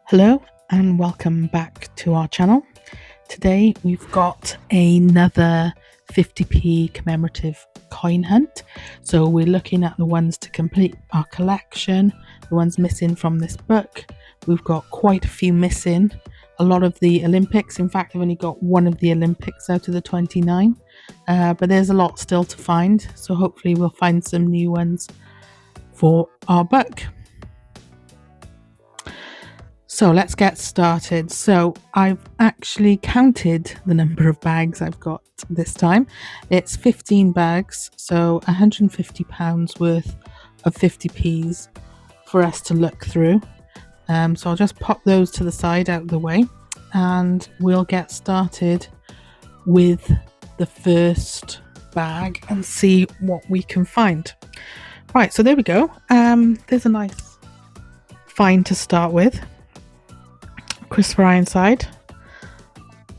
Hello and welcome back to our channel. Today we've got another 50p commemorative coin hunt. So we're looking at the ones to complete our collection, the ones missing from this book. We've got quite a few missing, a lot of the Olympics. In fact, I've only got one of the Olympics out of the 29, but there's a lot still to find. So hopefully we'll find some new ones for our book. So let's get started. So I've actually counted the number of bags I've got this time. It's 15 bags, so £150 worth of 50p's for us to look through. So I'll just pop those to the side out of the way and we'll get started with the first bag and see what we can find. Right, so there we go. There's a nice find to start with. Christopher Ironside,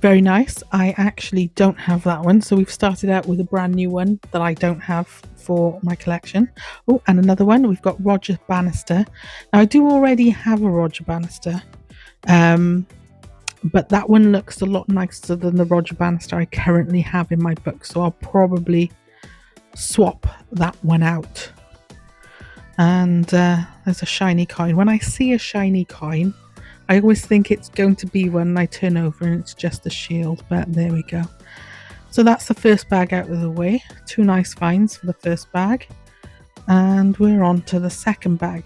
very nice. I actually don't have that one, so we've started out with a brand new one that I don't have for my collection. Oh, and another one, we've got Roger Bannister. Now I do already have a Roger Bannister, but that one looks a lot nicer than the Roger Bannister I currently have in my book, so I'll probably swap that one out. And there's a shiny coin. When I see a shiny coin, I always think it's going to be one, and I turn over and it's just a shield, but there we go. So that's the first bag out of the way. Two nice finds for the first bag. And we're on to the second bag.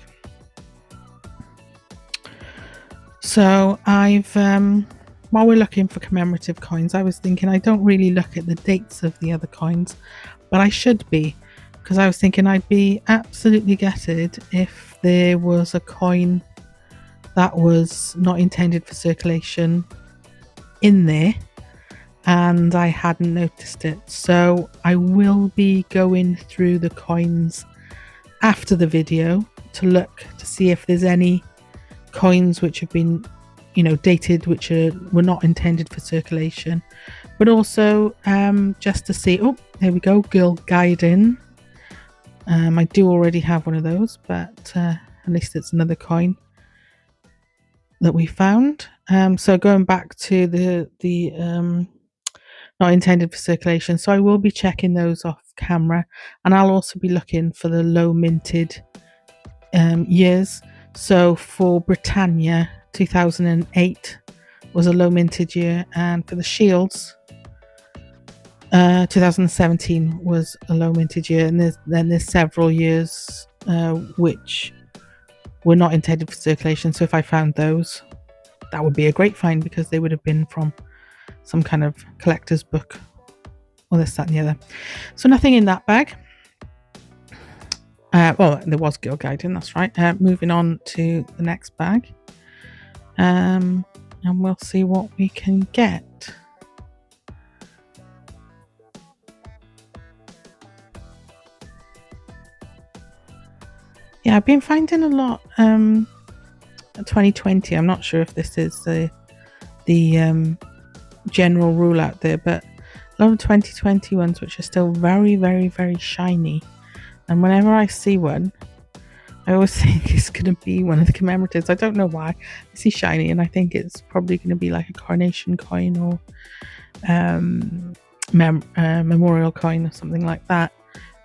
So while we're looking for commemorative coins, I was thinking I don't really look at the dates of the other coins, but I should be, because I was thinking I'd be absolutely gutted if there was a coin that was not intended for circulation in there and I hadn't noticed it. So I will be going through the coins after the video to look to see if there's any coins which have been, dated, which were not intended for circulation, but also just to see. Oh, there we go, Girl Guiding. I do already have one of those, but at least it's another coin that we found. So going back to the not intended for circulation, so I will be checking those off camera, and I'll also be looking for the low minted years. So for Britannia, 2008 was a low minted year, and for the Shields, 2017 was a low minted year, and there's several years which were not intended for circulation. So if I found those, that would be a great find, because they would have been from some kind of collector's book or this, that and the other. So nothing in that bag. Well, there was Girl Guiding, that's right. Moving on to the next bag, and we'll see what we can get. Yeah, I've been finding a lot 2020. I'm not sure if this is the general rule out there, but a lot of 2020 ones which are still very, very, very shiny. And whenever I see one, I always think it's going to be one of the commemoratives. I don't know why. I see shiny and I think it's probably going to be like a coronation coin or memorial coin or something like that.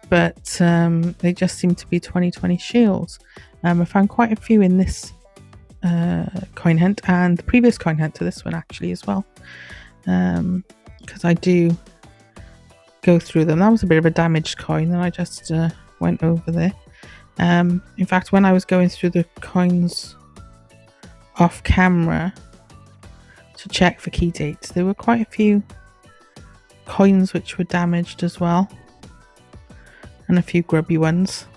But they just seem to be 2020 shields. I found quite a few in this coin hunt and the previous coin hunt to this one actually as well, because I do go through them. That was a bit of a damaged coin and I just went over there. In fact, when I was going through the coins off camera to check for key dates, there were quite a few coins which were damaged as well, and a few grubby ones.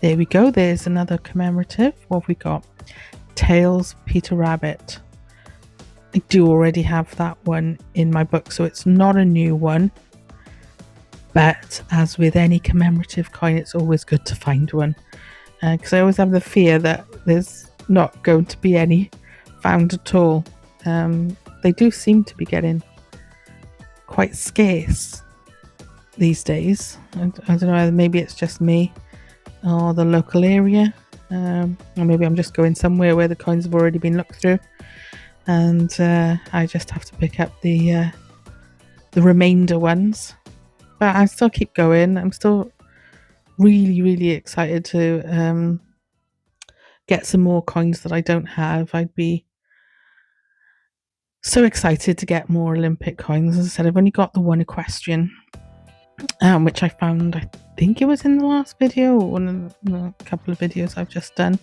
There we go, there's another commemorative. What have we got? Tails Peter Rabbit. I do already have that one in my book, so it's not a new one, but as with any commemorative coin, it's always good to find one, because I always have the fear that there's not going to be any found at all. They do seem to be getting quite scarce these days. I don't know, maybe it's just me or the local area. Or maybe I'm just going somewhere where the coins have already been looked through, and I just have to pick up the remainder ones. But I still keep going. I'm still really excited to get some more coins that I don't have. I'd be so excited to get more Olympic coins. As I said, I've only got the one equestrian, which I found, I think it was in the last video, or one of the couple of videos I've just done.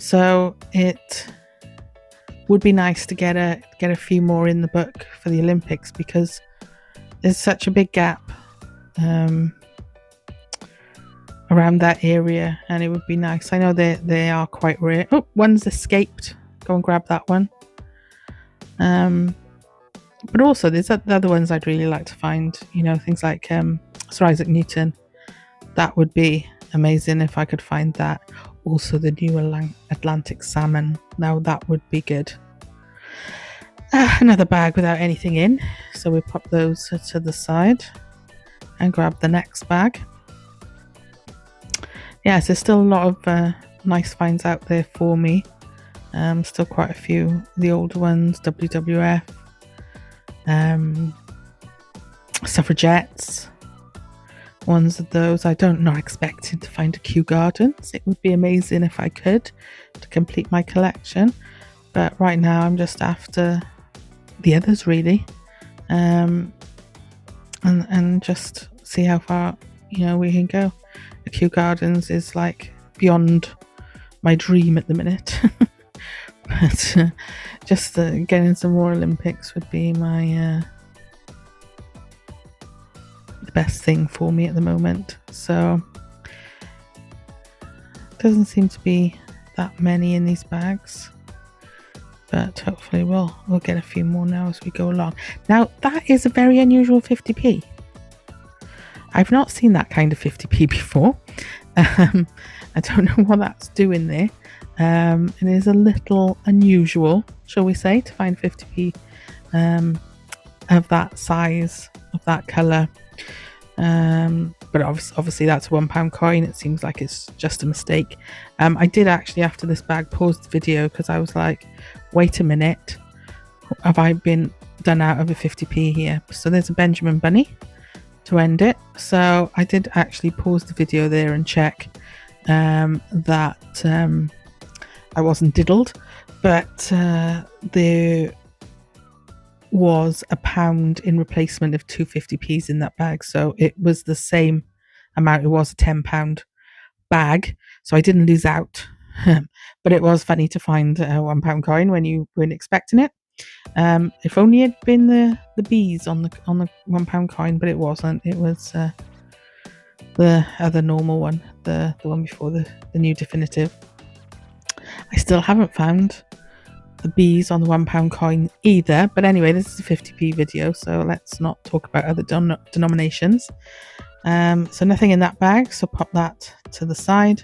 So it would be nice to get a few more in the book for the Olympics, because there's such a big gap around that area, and it would be nice. I know they are quite rare. Oh, one's escaped. Go and grab that one. But also there's the other ones I'd really like to find, you know, things like Sir Isaac Newton. That would be amazing if I could find that. Also the new Atlantic salmon. Now that would be good. Another bag without anything in, so we pop those to the side and grab the next bag. Yes, there's still a lot of nice finds out there for me. Still quite a few, the older ones, WWF, suffragettes, ones of those. I'm not expecting to find a Kew Gardens. It would be amazing if I could, to complete my collection, but right now I'm just after the others really, and just see how far, you know, we can go. The Kew Gardens is like beyond my dream at the minute. But just getting some more Olympics would be my the best thing for me at the moment. So doesn't seem to be that many in these bags, but hopefully we'll get a few more now as we go along. Now that is a very unusual 50p. I've not seen that kind of 50p before. I don't know what that's doing there. It is a little unusual, shall we say, to find 50p of that size, of that colour. But obviously that's a £1 coin. It seems like it's just a mistake. I did actually, after this bag, pause the video because I was like, wait a minute, have I been done out of a 50p here? So there's a Benjamin Bunny to end it. So I did actually pause the video there and check that I wasn't diddled, but there was £1 in replacement of 250p's in that bag, so it was the same amount. It was a £10 bag, so I didn't lose out. But it was funny to find a £1 coin when you weren't expecting it. If only it'd been the bees on the £1 coin, but it wasn't. It was the other normal one, the one before the new definitive. I still haven't found the bees on the £1 coin either, but anyway, this is a 50p video, so let's not talk about other denominations. So nothing in that bag, so pop that to the side,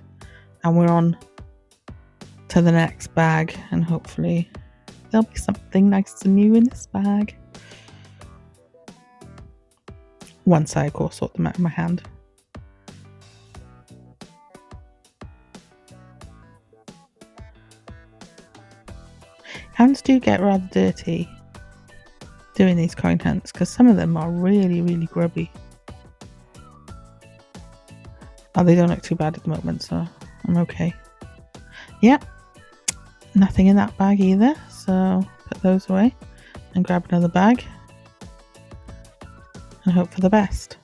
and we're on to the next bag, and hopefully there'll be something nice and new in this bag. Once I, of course, sort them out in my hand. Hands do get rather dirty doing these coin hunts, because some of them are really grubby. Oh, they don't look too bad at the moment, so I'm okay. Yep, nothing in that bag either, so put those away and grab another bag and hope for the best.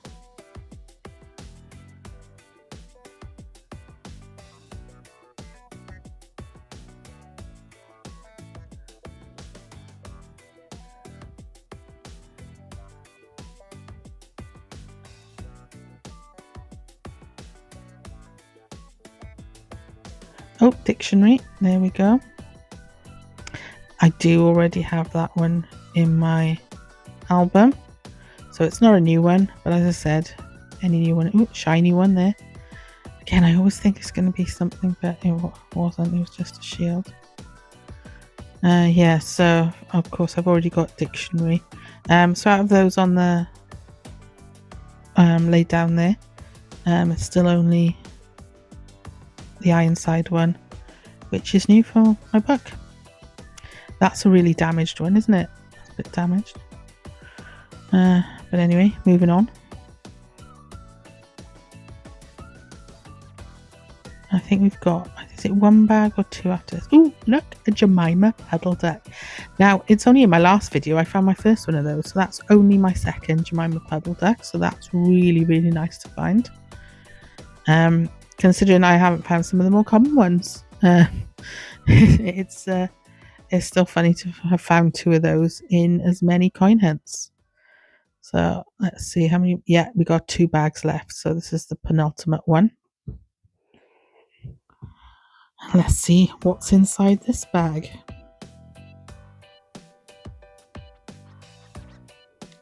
Oh, dictionary, there we go. I do already have that one in my album, so it's not a new one, but as I said, any new one. Oh, shiny one there. Again, I always think it's going to be something, but it wasn't. It was just a shield. Yeah, so of course I've already got dictionary. So out of those on the laid down there, it's still only the Ironside one, which is new for my book. That's a really damaged one, isn't it? It's a bit damaged. But anyway, moving on. I think we've got, is it one bag or two after this? Oh, look, a Jemima puddle duck. Now, it's only in my last video I found my first one of those, so that's only my second Jemima puddle duck, so that's really, really nice to find. Considering I haven't found some of the more common ones. It's still funny to have found two of those in as many coin hunts. So let's see how many. Yeah, we got 2 bags left, so this is the penultimate one. Let's see what's inside this bag.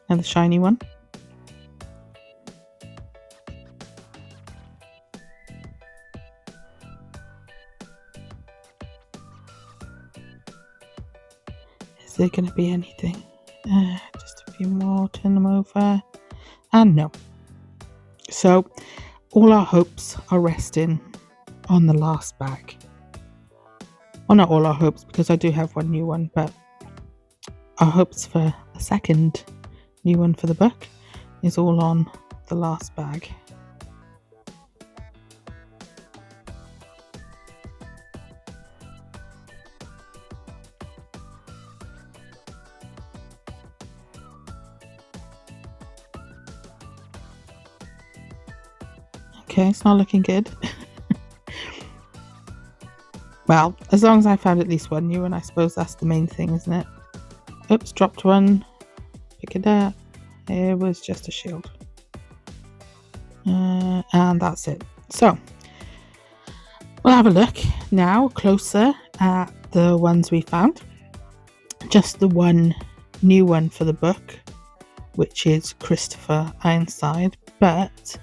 And the shiny one. Is there going to be anything? Just a few more, turn them over. And no. So all our hopes are resting on the last bag. Well, not all our hopes, because I do have one new one, but our hopes for a second new one for the book is all on the last bag. Okay, it's not looking good. Well, as long as I found at least one new one, I suppose that's the main thing, isn't it? Oops, dropped one. Pick it up. It was just a shield. And that's it. So, we'll have a look now closer at the ones we found. Just the one new one for the book, which is Christopher Ironside, but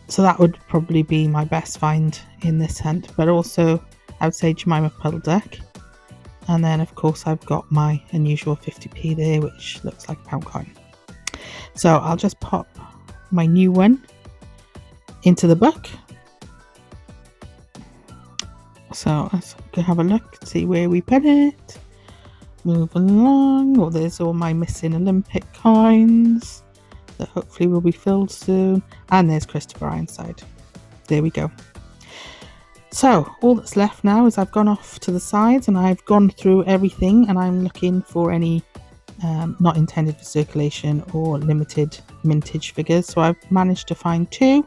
so that would probably be my best find in this hunt, but also I would say Jemima Puddle Duck. And then of course I've got my unusual 50p there, which looks like a pound coin. So I'll just pop my new one into the book. So let's go have a look, see where we put it. Move along. Oh, there's all my missing Olympic coins that hopefully will be filled soon. And there's Christopher Ironside. There we go. So all that's left now is I've gone off to the sides and I've gone through everything, and I'm looking for any not intended for circulation or limited mintage figures. So I've managed to find 2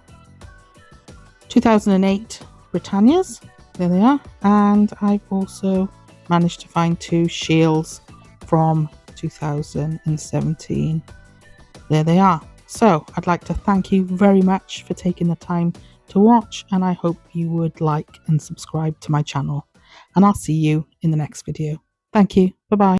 2008 Britannias. There they are. And I've also managed to find 2 shields from 2017. There they are. So I'd like to thank you very much for taking the time to watch, and I hope you would like and subscribe to my channel, and I'll see you in the next video. Thank you. Bye bye.